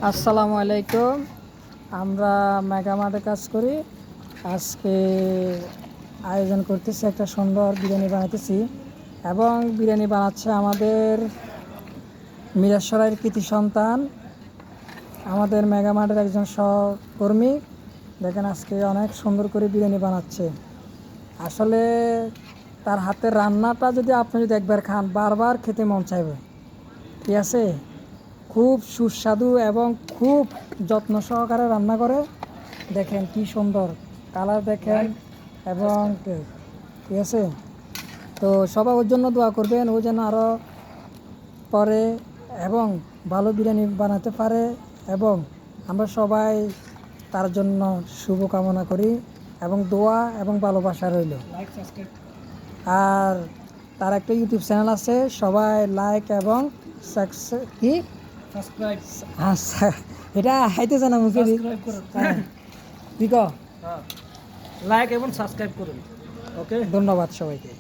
আসসালামু আলাইকুম। আমরা মেগামার্টে কাজ করি। আজকে আয়োজন করতেছি, একটা সুন্দর বিরিয়ানি বানাইতেছি এবং বিরিয়ানি বানাচ্ছে আমাদের মিরাশরাইয়ের কৃতি সন্তান, আমাদের মেগামার্টের একজন সহকর্মী। দেখেন আজকে অনেক সুন্দর করে বিরিয়ানি বানাচ্ছে। আসলে তার হাতের রান্নাটা যদি আপনি একবার খান, বারবার খেতে মন চাইবে। ঠিক আছে, খুব সুস্বাদু এবং খুব যত্ন সহকারে রান্না করে। দেখেন কি সুন্দর কালার দেখেন এবং ঠিক আছে। তো সবাই ওর জন্য দোয়া করবেন, ও যেন আরও পরে এবং ভালো বিরিয়ানি বানাতে পারে, এবং আমরা সবাই তার জন্য শুভকামনা করি এবং দোয়া এবং ভালোবাসা রইল। আর তার একটা ইউটিউব চ্যানেল আছে, সবাই লাইক এবং কি এটা হাইতেছে না মুখে, লাইক এবং সাবস্ক্রাইব করুন। ওকে, ধন্যবাদ সবাইকে।